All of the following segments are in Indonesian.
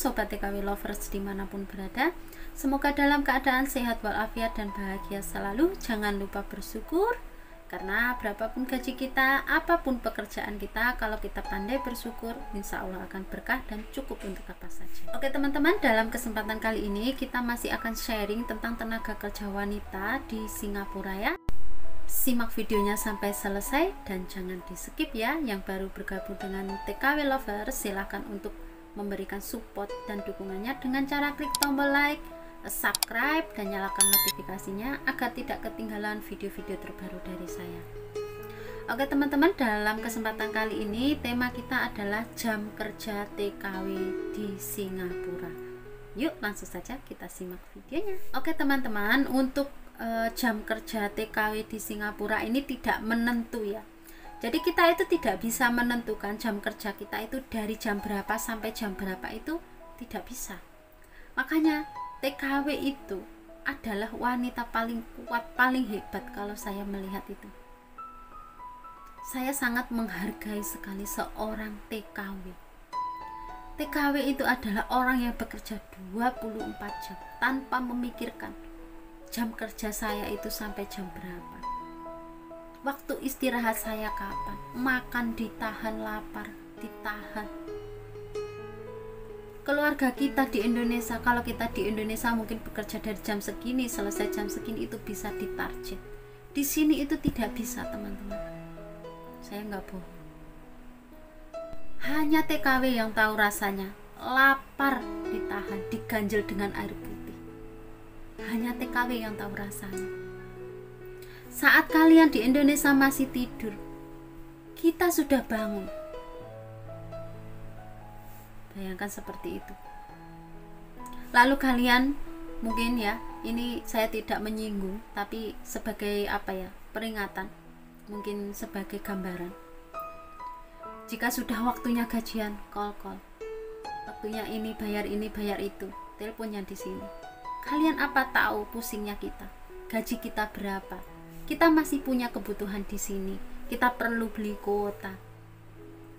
Sobat TKW Lovers dimanapun berada. Semoga dalam keadaan sehat walafiat dan bahagia selalu. Jangan lupa bersyukur, karena berapapun gaji kita, apapun pekerjaan kita, kalau kita pandai bersyukur, insya Allah akan berkah dan cukup untuk apa saja. Oke teman-teman, dalam kesempatan kali ini kita masih akan sharing tentang tenaga kerja wanita di Singapura ya. Simak videonya sampai selesai dan jangan di skip ya. Yang baru bergabung dengan TKW Lovers, silahkan untuk memberikan support dan dukungannya dengan cara klik tombol like, subscribe, dan nyalakan notifikasinya agar tidak ketinggalan video-video terbaru dari saya. Oke teman-teman, dalam kesempatan kali ini tema kita adalah jam kerja TKW di Singapura. Yuk langsung saja kita simak videonya. Oke teman-teman, untuk jam kerja TKW di Singapura ini tidak menentu ya. Jadi kita itu tidak bisa menentukan jam kerja kita itu dari jam berapa sampai jam berapa, itu tidak bisa. Makanya TKW itu adalah wanita paling kuat, paling hebat kalau saya melihat itu. Saya sangat menghargai sekali seorang TKW. TKW itu adalah orang yang bekerja 24 jam tanpa memikirkan jam kerja saya itu sampai jam berapa, waktu istirahat saya kapan, makan ditahan, lapar ditahan. Keluarga kita di Indonesia, kalau kita di Indonesia mungkin bekerja dari jam segini, selesai jam segini, itu bisa ditarget. Di sini itu tidak bisa teman-teman, saya nggak bohong. Hanya TKW yang tahu rasanya lapar ditahan, diganjel dengan air putih. Hanya TKW yang tahu rasanya. Saat kalian di Indonesia masih tidur, kita sudah bangun. Bayangkan seperti itu. Lalu kalian mungkin ya, ini saya tidak menyinggung, tapi sebagai apa ya, peringatan, mungkin sebagai gambaran. Jika sudah waktunya gajian, call. Waktunya ini bayar itu, teleponnya di sini. Kalian apa tahu pusingnya kita? Gaji kita berapa? Kita masih punya kebutuhan di sini. Kita perlu beli kuota.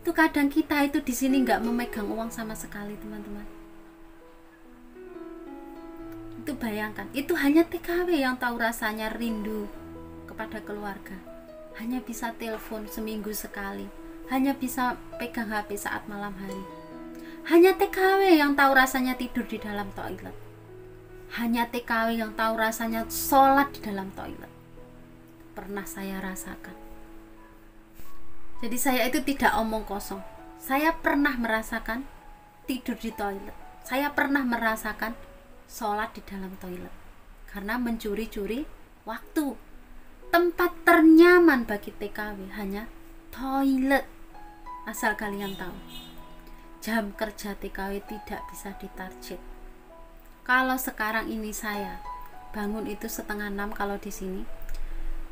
Itu kadang kita itu di sini nggak memegang uang sama sekali, teman-teman. Itu bayangkan, itu hanya TKW yang tahu rasanya rindu kepada keluarga. Hanya bisa telepon seminggu sekali. Hanya bisa pegang HP saat malam hari. Hanya TKW yang tahu rasanya tidur di dalam toilet. Hanya TKW yang tahu rasanya sholat di dalam toilet. Pernah saya rasakan. Jadi saya itu tidak omong kosong. Saya pernah merasakan tidur di toilet. Saya pernah merasakan sholat di dalam toilet. Karena mencuri-curi waktu. Tempat ternyaman bagi TKW hanya toilet. Asal kalian tahu, jam kerja TKW tidak bisa ditarget. Kalau sekarang ini saya bangun itu setengah 6 kalau di sini,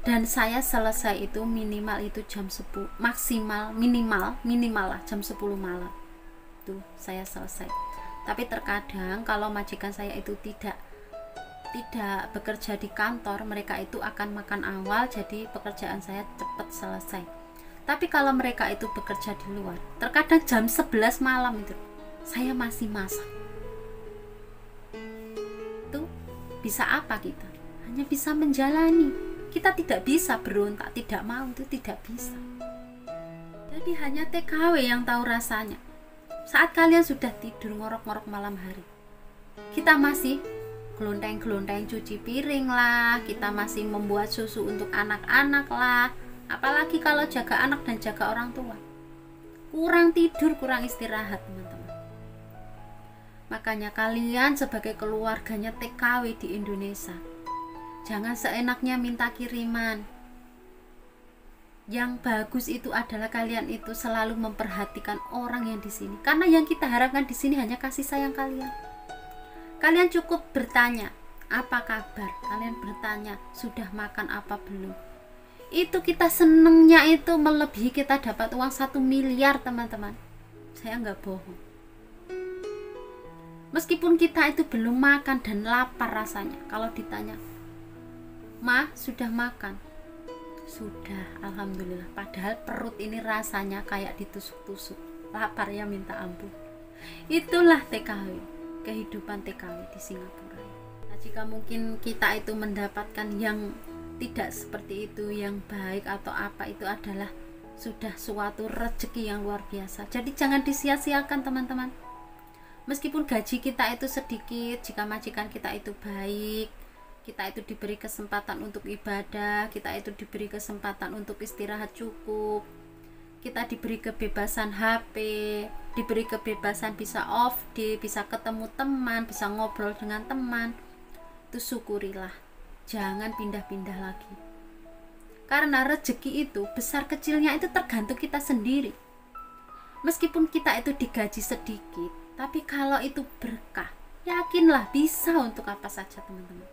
dan saya selesai itu minimal itu jam 10, minimal lah jam 10 malam tuh saya selesai. Tapi terkadang kalau majikan saya itu tidak bekerja di kantor, mereka itu akan makan awal, jadi pekerjaan saya cepat selesai. Tapi kalau mereka itu bekerja di luar, terkadang jam 11 malam itu saya masih masak. Bisa apa kita? Hanya bisa menjalani. Kita tidak bisa berontak, tidak mau, itu tidak bisa. Jadi hanya TKW yang tahu rasanya. Saat kalian sudah tidur ngorok-ngorok malam hari, kita masih gelonteng-gelonteng cuci piring lah, kita masih membuat susu untuk anak-anak lah. Apalagi kalau jaga anak dan jaga orang tua. Kurang tidur, kurang istirahat teman-teman. Makanya kalian sebagai keluarganya TKW di Indonesia, jangan seenaknya minta kiriman. Yang bagus itu adalah kalian itu selalu memperhatikan orang yang di sini. Karena yang kita harapkan di sini hanya kasih sayang kalian. Kalian cukup bertanya, apa kabar? Kalian bertanya, sudah makan apa belum? Itu kita senengnya itu melebihi kita dapat uang 1 miliar teman-teman. Saya nggak bohong. Meskipun kita itu belum makan dan lapar rasanya, kalau ditanya, "Ma, sudah makan?" Sudah, alhamdulillah. Padahal perut ini rasanya kayak ditusuk-tusuk. Lapar ya minta ampun. Itulah TKW, kehidupan TKW di Singapura. Nah, jika mungkin kita itu mendapatkan yang tidak seperti itu, yang baik atau apa, itu adalah sudah suatu rezeki yang luar biasa. Jadi jangan disia-siakan teman-teman. Meskipun gaji kita itu sedikit, jika majikan kita itu baik, kita itu diberi kesempatan untuk ibadah, kita itu diberi kesempatan untuk istirahat cukup, kita diberi kebebasan HP, diberi kebebasan bisa off day, bisa ketemu teman, bisa ngobrol dengan teman, itu syukurilah. Jangan pindah-pindah lagi, karena rezeki itu besar kecilnya itu tergantung kita sendiri. Meskipun kita itu digaji sedikit, tapi kalau itu berkah, yakinlah bisa untuk apa saja teman-teman.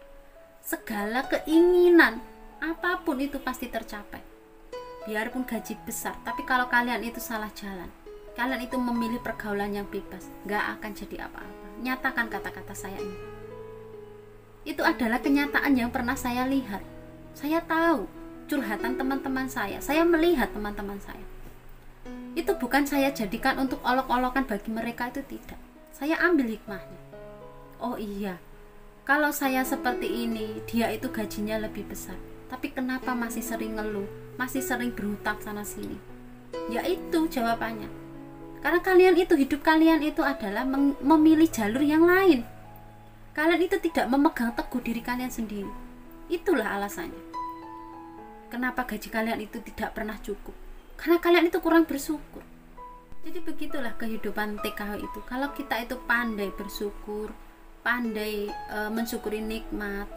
Segala keinginan apapun itu pasti tercapai. Biarpun gaji besar, tapi kalau kalian itu salah jalan, kalian itu memilih pergaulan yang bebas, gak akan jadi apa-apa. Nyatakan kata-kata saya ini. Itu adalah kenyataan yang pernah saya lihat. Saya tahu curhatan teman-teman saya melihat teman-teman saya. Itu bukan saya jadikan untuk olok-olokan bagi mereka, itu tidak. Saya ambil hikmahnya. Oh iya, kalau saya seperti ini, dia itu gajinya lebih besar, tapi kenapa masih sering ngeluh, masih sering berhutang sana sini? Ya itu jawabannya. Karena kalian itu, hidup kalian itu adalah memilih jalur yang lain. Kalian itu tidak memegang teguh diri kalian sendiri. Itulah alasannya. Kenapa gaji kalian itu tidak pernah cukup? Karena kalian itu kurang bersyukur. Jadi begitulah kehidupan TKW itu. Kalau kita itu pandai bersyukur, pandai mensyukuri nikmat,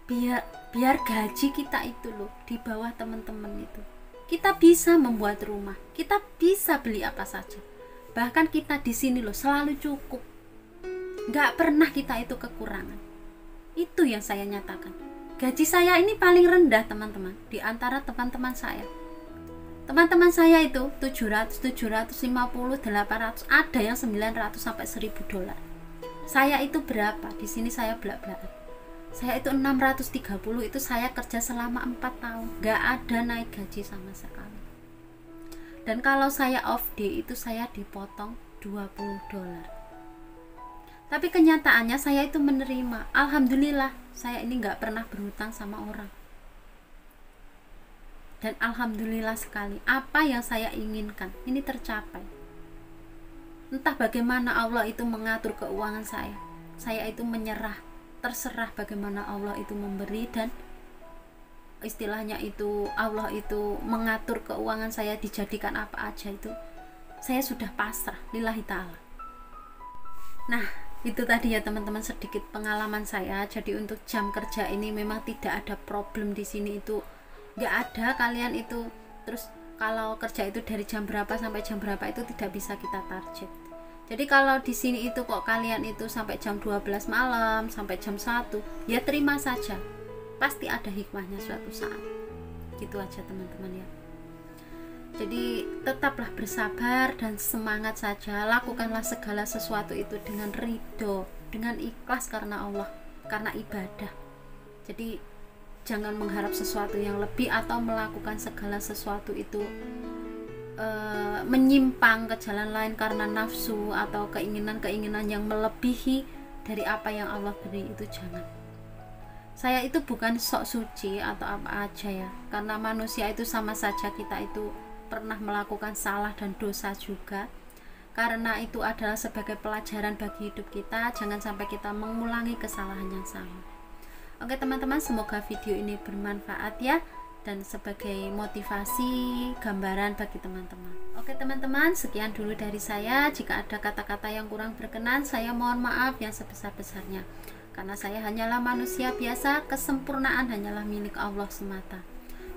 biar gaji kita itu loh di bawah teman-teman itu, kita bisa membuat rumah, kita bisa beli apa saja. Bahkan kita di sini loh selalu cukup, nggak pernah kita itu kekurangan. Itu yang saya nyatakan. Gaji saya ini paling rendah teman-teman di antara teman-teman saya. Teman-teman saya itu 700, 750, 800, ada yang 900 sampai $1.000. Saya itu berapa? Di sini saya belak-belakan. Saya itu 630, itu saya kerja selama 4 tahun. Gak ada naik gaji sama sekali. Dan kalau saya off day itu saya dipotong $20. Tapi kenyataannya saya itu menerima. Alhamdulillah, saya ini gak pernah berhutang sama orang. Dan alhamdulillah sekali, apa yang saya inginkan ini tercapai. Entah bagaimana Allah itu mengatur keuangan saya itu menyerah, terserah bagaimana Allah itu memberi, dan istilahnya itu Allah itu mengatur keuangan saya dijadikan apa aja, itu saya sudah pasrah lillahi ta'ala. Nah, itu tadi ya teman-teman sedikit pengalaman saya. Jadi untuk jam kerja ini memang tidak ada problem di sini, itu nggak ada. Kalian itu terus kalau kerja itu dari jam berapa sampai jam berapa itu tidak bisa kita target. Jadi kalau di sini itu kok kalian itu sampai jam 12 malam, sampai jam 1, ya terima saja. Pasti ada hikmahnya suatu saat. Gitu aja teman-teman ya. Jadi tetaplah bersabar dan semangat saja. Lakukanlah segala sesuatu itu dengan ridho, dengan ikhlas karena Allah, karena ibadah. Jadi jangan mengharap sesuatu yang lebih atau melakukan segala sesuatu itu menyimpang ke jalan lain karena nafsu atau keinginan-keinginan yang melebihi dari apa yang Allah beri, itu jangan. Saya itu bukan sok suci atau apa aja ya, karena manusia itu sama saja, kita itu pernah melakukan salah dan dosa juga. Karena itu adalah sebagai pelajaran bagi hidup kita, jangan sampai kita mengulangi kesalahan yang sama. Oke teman-teman, semoga video ini bermanfaat ya, dan sebagai motivasi, gambaran bagi teman-teman. Oke teman-teman, sekian dulu dari saya. Jika ada kata-kata yang kurang berkenan, saya mohon maaf yang sebesar-besarnya, karena saya hanyalah manusia biasa, kesempurnaan hanyalah milik Allah semata.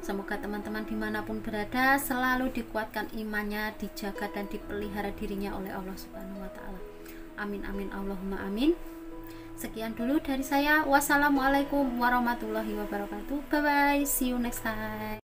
Semoga teman-teman dimanapun berada selalu dikuatkan imannya, dijaga dan dipelihara dirinya oleh Allah Subhanahu wa Ta'ala. Amin amin Allahumma amin. Sekian dulu dari saya. Wassalamualaikum warahmatullahi wabarakatuh. Bye bye, see you next time.